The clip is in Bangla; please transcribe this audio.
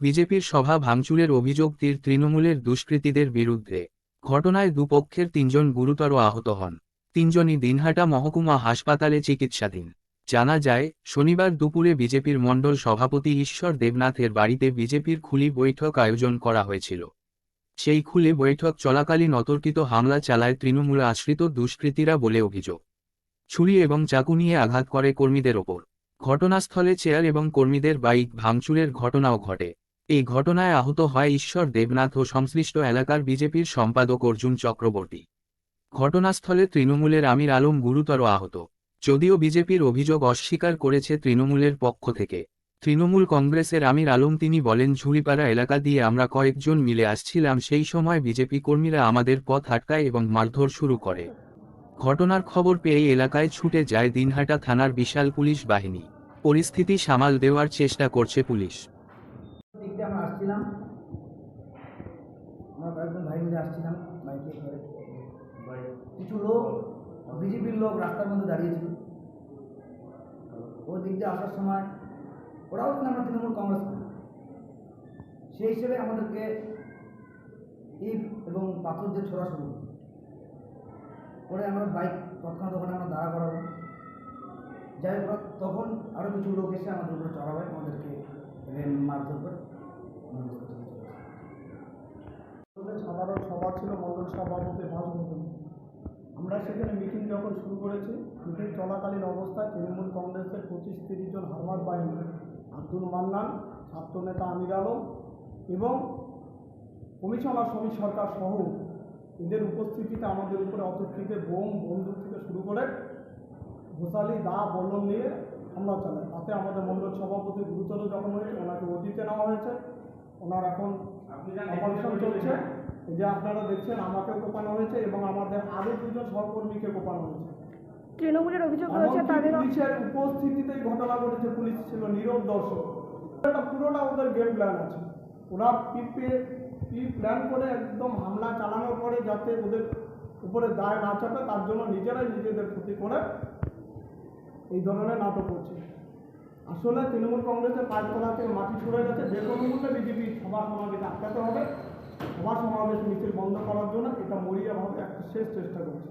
বিজেপির সভা ভাঙচুরের অভিযোগ তৃণমূলের দুষ্কৃতীদের বিরুদ্ধে। ঘটনায় দুপক্ষের ৩ জন গুরুতর আহত হন। ৩ জনই দিনহাটা মহকুমা হাসপাতালে চিকিৎসাধীন। জানা যায়, শনিবার দুপুরে বিজেপির মণ্ডল সভাপতি ঈশ্বর দেবনাথের বাড়িতে বিজেপির খুলি বৈঠক আয়োজন করা হয়েছিল। সেই খুলে বৈঠক চলাকালীন অতর্কিত হামলা চালায় তৃণমূল আশ্রিত দুষ্কৃতীরা বলে অভিযোগ। ছুরি এবং চাকু নিয়ে আঘাত করে কর্মীদের ওপর। ঘটনাস্থলে চেয়ার এবং কর্মীদের বাইক ভাঙচুরের ঘটনাও ঘটে। এই ঘটনায় আহত হয় ঈশ্বর দেবনাথ ও সংশ্লিষ্ট এলাকার বিজেপির সম্পাদক অর্জুন চক্রবর্তী। ঘটনাস্থলে তৃণমূলের আমির আলম গুরুতর আহত। যদিও বিজেপির অভিযোগ অস্বীকার করেছে তৃণমূলের পক্ষ থেকে। তৃণমূল কংগ্রেসের আমির আলম তিনি বলেন, ঝুড়িপাড়া এলাকা দিয়ে আমরা কয়েকজন মিলে আসছিলাম, সেই সময় বিজেপি কর্মীরা আমাদের পথ আটকায় এবং মারধর শুরু করে। ঘটনার খবর পেয়ে এলাকায় ছুটে যায় দিনহাটা থানার বিশাল পুলিশ বাহিনী। পরিস্থিতি সামাল দেওয়ার চেষ্টা করছে পুলিশ। আমরা আসছিলাম, আমরা কয়েকজন ভাই মিলে আসছিলাম বাইকে করে। কিছু লোক, বিজেপির লোক রাস্তার মধ্যে দাঁড়িয়েছিল। ওই দিক দিয়ে আসার সময় ওরাও কিন্তু আমরা তৃণমূল কংগ্রেস করি, সেই হিসেবে আমাদেরকে ইট এবং পাথর দিয়ে ছোড়া শুরু করে আমরা বাইক তৎক্ষণাৎ ওখানে আমরা দাঁড়া করাবো। যাই হোক, তখন আরও কিছু লোক এসে আমাদের উপরে চড়াবে, আমাদেরকে মারধর করে। সাধারণ সভা ছিল মণ্ডল সভাপতি ভাষণ। আমরা সেখানে মিটিং যখন শুরু করেছি, মিটিং চলাকালীন অবস্থায় তৃণমূল কংগ্রেসের 25-30 জন হারমাত বাহিনী, আব্দুল মান্নান, ছাত্রনেতা আমির আলম এবং কমিশনার সমীর সরকার সহ এদের উপস্থিতিতে আমাদের উপরে অতর্কিত বোম, বন্দুক থেকে শুরু করে ঘোষালি, দা, বল্লম নিয়ে হামলা চালায়। তাতে আমাদের মণ্ডল সভাপতি গুরুতর জখম হয়েছে, ওনাকে ওটিতে নেওয়া হয়েছে। ওনার এখন অপারেশন চলছে। যে আপনারা দেখছেন, আমাকেও কোপানো হয়েছে এবং আমাদের আরও 2 জন সহকর্মীকে কোপানো হয়েছে। তৃণমূলের অভিযোগ রয়েছে তাদের পুলিশের উপস্থিতিতেই ঘটনা ঘটেছে। পুলিশ ছিল নীরব দর্শক। এটা পুরোটা ওদের গেম প্ল্যান আছে। ওরা প্ল্যান করে একদম হামলা চালানোর পরে যাতে ওদের উপরে দায় না চাপে, তার জন্য নিজেরাই নিজেদের ক্ষতি করে এই ধরনের নাটক করছে। আসলে তৃণমূল কংগ্রেসের কাজকর্ম থেকে মাটি ছুড়ে গেছে। যে কোনো মূল্যে বিজেপি সভা সমাবেশ আটকাতে হবে। সভা সমাবেশ মিছিল বন্ধ করার জন্য এটা মরিয়াভাবে একটা শেষ চেষ্টা করছে।